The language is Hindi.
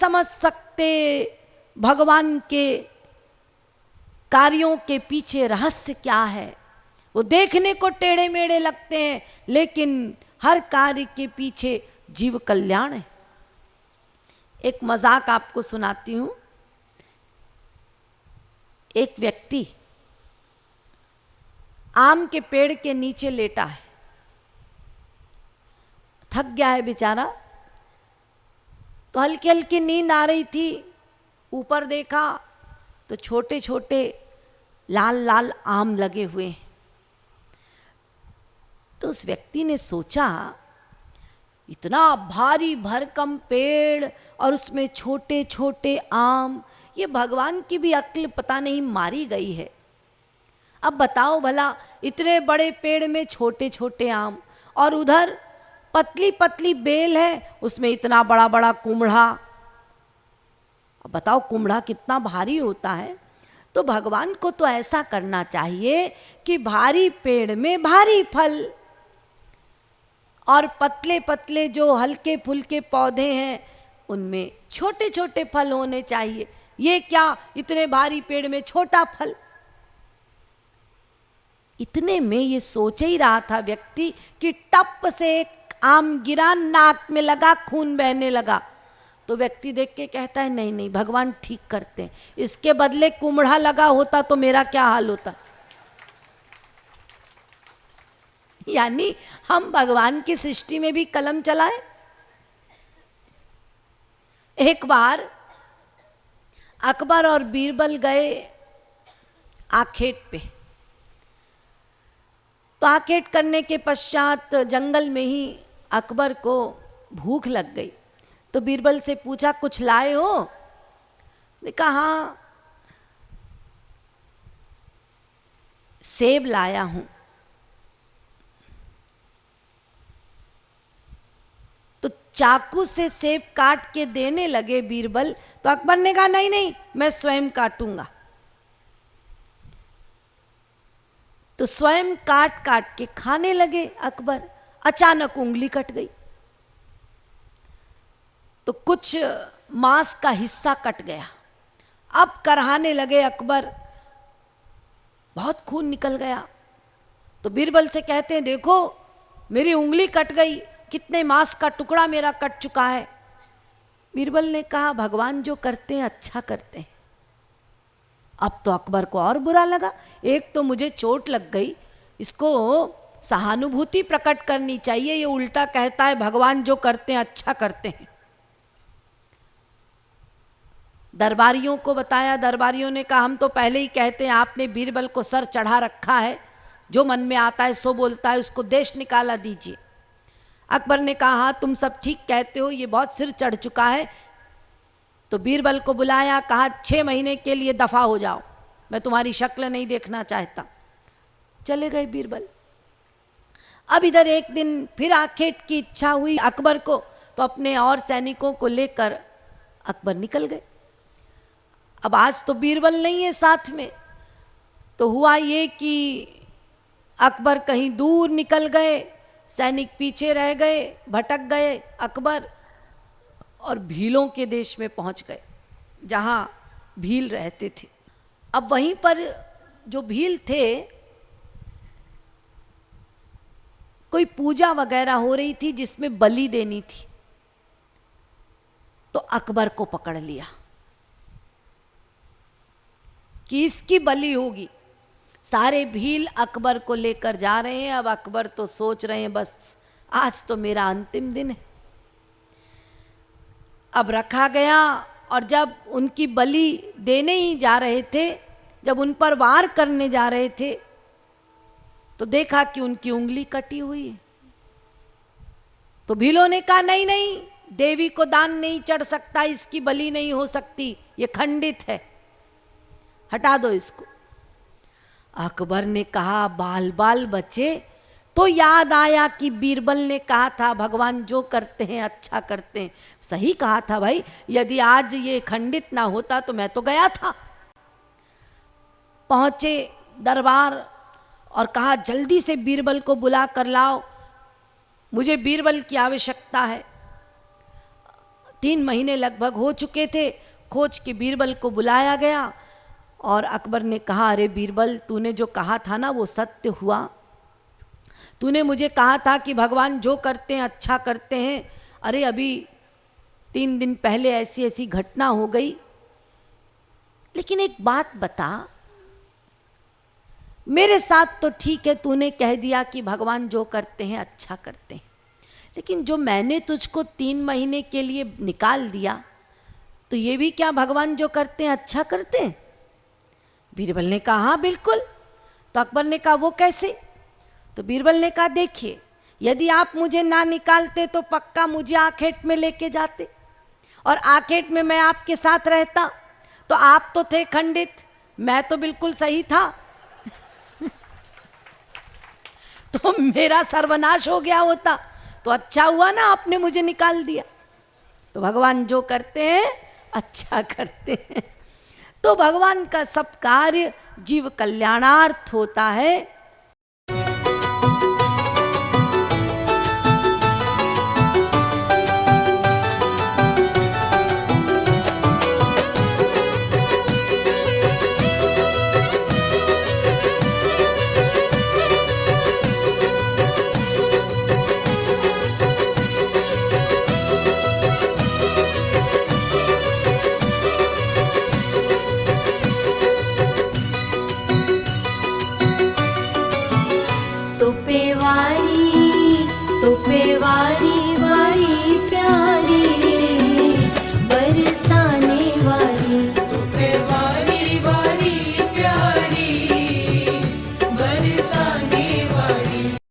समझ सकते भगवान के कार्यों के पीछे रहस्य क्या है। वो देखने को टेढ़े मेढ़े लगते हैं, लेकिन हर कार्य के पीछे जीव कल्याण है। एक मजाक आपको सुनाती हूं। एक व्यक्ति आम के पेड़ के नीचे लेटा है, थक गया है बेचारा, तो हल्की हल्की नींद आ रही थी। ऊपर देखा तो छोटे छोटे लाल लाल आम लगे हुए हैं। तो उस व्यक्ति ने सोचा, इतना भारी भरकम पेड़ और उसमें छोटे छोटे आम, ये भगवान की भी अक्ल पता नहीं मारी गई है। अब बताओ भला, इतने बड़े पेड़ में छोटे छोटे आम, और उधर पतली पतली बेल है, उसमें इतना बड़ा बड़ा कुम्हड़ा। अब बताओ कुम्हड़ा कितना भारी होता है। तो भगवान को तो ऐसा करना चाहिए कि भारी पेड़ में भारी फल, और पतले पतले जो हल्के फुल्के पौधे हैं उनमें छोटे छोटे फल होने चाहिए। ये क्या, इतने भारी पेड़ में छोटा फल। इतने में ये सोच ही रहा था व्यक्ति कि टप से एक आम गिरा, नाक में लगा, खून बहने लगा। तो व्यक्ति देख के कहता है, नहीं नहीं, भगवान ठीक करते हैं, इसके बदले कुम्हड़ा लगा होता तो मेरा क्या हाल होता। यानी हम भगवान की सृष्टि में भी कलम चलाए। एक बार अकबर और बीरबल गए आखेट पे। तो आखेट करने के पश्चात जंगल में ही अकबर को भूख लग गई। तो बीरबल से पूछा, कुछ लाए हो? उसने कहा, हाँ, सेब लाया हूं। तो चाकू से सेब काट के देने लगे बीरबल। तो अकबर ने कहा, नहीं नहीं, मैं स्वयं काटूंगा। तो स्वयं काट काट के खाने लगे अकबर। अचानक उंगली कट गई, तो कुछ मांस का हिस्सा कट गया। अब कराहने लगे अकबर, बहुत खून निकल गया। तो बीरबल से कहते हैं, देखो मेरी उंगली कट गई, कितने मांस का टुकड़ा मेरा कट चुका है। बीरबल ने कहा, भगवान जो करते हैं अच्छा करते हैं। अब तो अकबर को और बुरा लगा, एक तो मुझे चोट लग गई, इसको सहानुभूति प्रकट करनी चाहिए, ये उल्टा कहता है भगवान जो करते हैं अच्छा करते हैं। दरबारियों को बताया। दरबारियों ने कहा, हम तो पहले ही कहते हैं, आपने बीरबल को सर चढ़ा रखा है, जो मन में आता है सो बोलता है, उसको देश निकाला दीजिए। अकबर ने कहा, हाँ तुम सब ठीक कहते हो, ये बहुत सिर चढ़ चुका है। तो बीरबल को बुलाया, कहा 6 महीने के लिए दफा हो जाओ, मैं तुम्हारी शक्ल नहीं देखना चाहता। चले गए बीरबल। अब इधर एक दिन फिर आखेट की इच्छा हुई अकबर को, तो अपने और सैनिकों को लेकर अकबर निकल गए। अब आज तो बीरबल नहीं है साथ में। तो हुआ ये कि अकबर कहीं दूर निकल गए, सैनिक पीछे रह गए, भटक गए अकबर, और भीलों के देश में पहुंच गए जहां भील रहते थे। अब वहीं पर जो भील थे, कोई पूजा वगैरह हो रही थी जिसमें बलि देनी थी। तो अकबर को पकड़ लिया कि इसकी बलि होगी। सारे भील अकबर को लेकर जा रहे हैं। अब अकबर तो सोच रहे हैं, बस आज तो मेरा अंतिम दिन है। अब रखा गया, और जब उनकी बलि देने ही जा रहे थे, जब उन पर वार करने जा रहे थे, तो देखा कि उनकी उंगली कटी हुई है। तो भीलों ने कहा, नहीं नहीं, देवी को दान नहीं चढ़ सकता, इसकी बलि नहीं हो सकती, ये खंडित है, हटा दो इसको। अकबर ने कहा, बाल बाल बचे। तो याद आया कि बीरबल ने कहा था भगवान जो करते हैं अच्छा करते हैं। सही कहा था भाई, यदि आज ये खंडित ना होता तो मैं तो गया था। पहुंचे दरबार और कहा, जल्दी से बीरबल को बुला कर लाओ, मुझे बीरबल की आवश्यकता है। 3 महीने लगभग हो चुके थे। खोज के बीरबल को बुलाया गया और अकबर ने कहा, अरे बीरबल, तूने जो कहा था ना वो सत्य हुआ। तूने मुझे कहा था कि भगवान जो करते हैं अच्छा करते हैं। अरे अभी 3 दिन पहले ऐसी ऐसी घटना हो गई। लेकिन एक बात बता, मेरे साथ तो ठीक है, तूने कह दिया कि भगवान जो करते हैं अच्छा करते हैं, लेकिन जो मैंने तुझको 3 महीने के लिए निकाल दिया, तो ये भी क्या भगवान जो करते हैं अच्छा करते हैं? बीरबल ने कहा, हाँ बिल्कुल। तो अकबर ने कहा, वो कैसे? तो बीरबल ने कहा, देखिए, यदि आप मुझे ना निकालते तो पक्का मुझे आखेट में लेके जाते, और आखेट में मैं आपके साथ रहता तो आप तो थे खंडित, मैं तो बिल्कुल सही था। तो मेरा सर्वनाश हो गया होता। तो अच्छा हुआ ना आपने मुझे निकाल दिया। तो भगवान जो करते हैं अच्छा करते हैं। तो भगवान का सब कार्य जीव कल्याणार्थ होता है। तुपे वारी